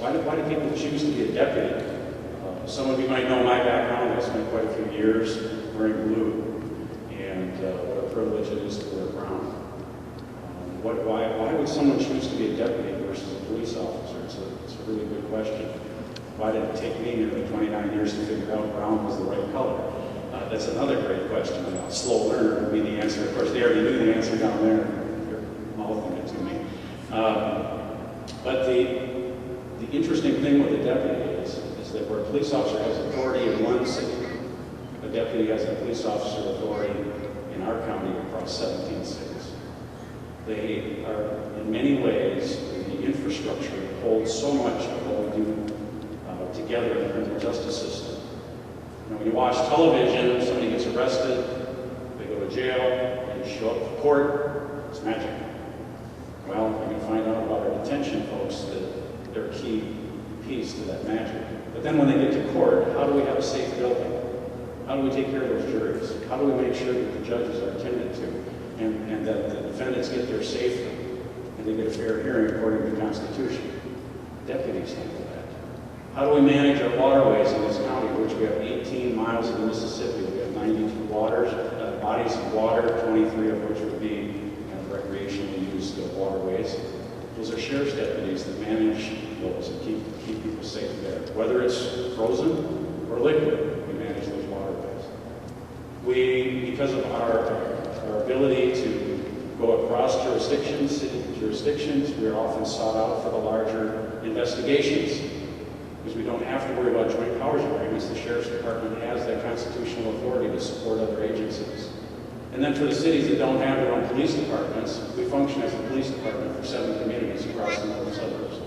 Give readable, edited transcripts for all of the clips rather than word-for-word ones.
Why do people choose to be a deputy? Some of you might know my background. I spent quite a few years wearing blue, and what a privilege it is to wear brown. Why would someone choose to be a deputy versus a police officer? It's a really good question. Why did it take me nearly 29 years to figure out brown was the right color? That's another great question. A slow learner would be the answer. Of course, they already knew the answer down there. They're mouthing it to me. But the interesting thing with a deputy is that where a police officer has authority in one city, a deputy has a police officer authority in our county across 17 cities. They are, in many ways, the infrastructure that holds so much of what we do together in the criminal justice system. When you watch television, somebody gets arrested, they go to jail, and you show up for court, it's magic. Well, you're going to find out about our detention folks that they're a key piece to that magic. But then when they get to court, how do we have a safe building? How do we take care of those juries? How do we make sure that the judges are attended to and that the defendants get there safely and they get a fair hearing according to the Constitution? Deputies handle that. How do we manage our waterways in this county, which we have 18 miles of the Mississippi? We have 92 bodies of water, 23 of which would be kind of recreationally used waterways. Those are sheriff's deputies that manage those and keep people safe there. Whether it's frozen or liquid, we manage those waterways. Because of our ability to go across jurisdictions, city jurisdictions, we are often sought out for the larger investigations. Because we don't have to worry about joint powers agreements. The Sheriff's Department has that constitutional authority to support other agencies. And then for the cities that don't have their own police departments, we function as a police department for 7 communities across the northern suburbs,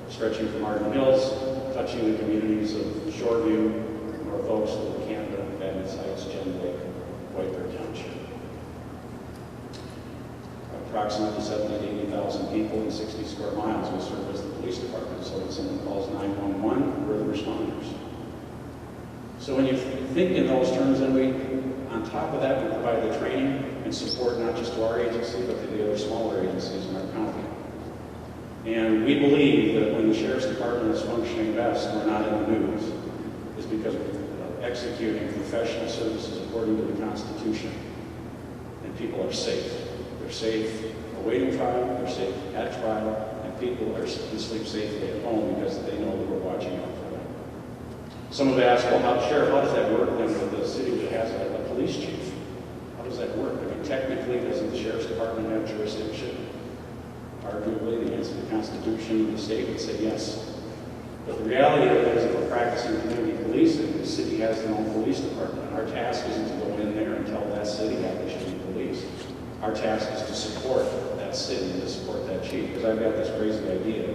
stretching from Arden Hills, touching the communities of Shoreview, North Oaks, Little Canada, Badness Heights, Gem Lake, White Bear Township. Approximately 70,000 to 80,000 people in 60 square miles will serve as the police department. So when someone calls 911, we're the responders. So when you think in those terms, then on top of that, we provide the training and support not just to our agency, but to the other smaller agencies in our county. And we believe that when the Sheriff's Department is functioning best, we're not in the news, is because we're executing professional services according to the Constitution. And people are safe. They're safe awaiting trial, they're safe at trial, and people can sleep safely at home because they know that we're watching out for them. Some have asked, well, Sheriff, how does that work then with the city that has a police chief? How does that work? I mean, technically, doesn't the Sheriff's Department have jurisdiction? Arguably, against the Constitution of the state would say yes. But the reality of it is that we're practicing community policing. The city has their own police department. Our task isn't to go in there and tell that city how they should be policed. Our task is to support that city and to support that chief. Because I've got this crazy idea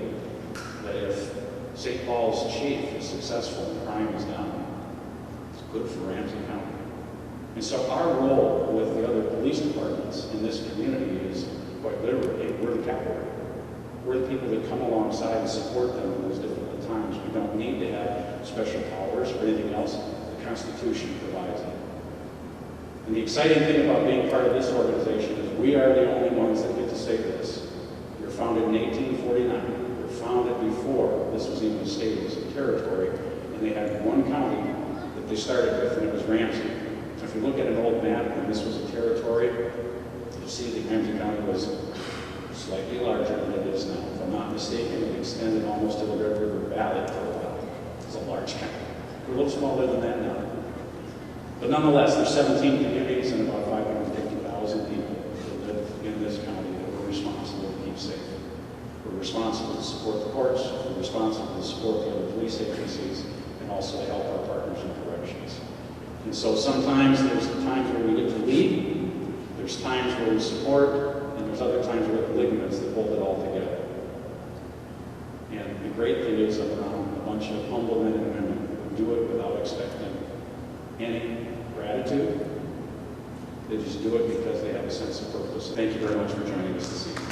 that if St. Paul's chief is successful and crime is down, it's good for Ramsey County. And so our role with the other police departments in this community is quite literally, we're the cavalry. We're the people that come alongside and support them in those difficult times. We don't need to have special powers or anything else. The Constitution provides it. And the exciting thing about being part of this organization is we are the only ones that get to say this. We were founded in 1849. We were founded before this was even a state, it was a territory, and they had one county that they started with, and it was Ramsey. If you look at an old map, when this was a territory, you'll see that Ramsey County was slightly larger than it is now. If I'm not mistaken, it extended almost to the Red River Valley for a while. It's a large county. We're a little smaller than that now. But nonetheless, there's 17 communities and about 550,000 people that live in this county that we're responsible to keep safe. We're responsible to support the courts, we're responsible to support the other police agencies, and also to help our partners in corrections. And so sometimes there's times where we get to lead, there's times where we support, and there's other times where the ligaments that hold it all together. And the great thing is I'm around a bunch of humble men and women who do it without expecting any gratitude. They just do it because they have a sense of purpose. Thank you very much for joining us this evening.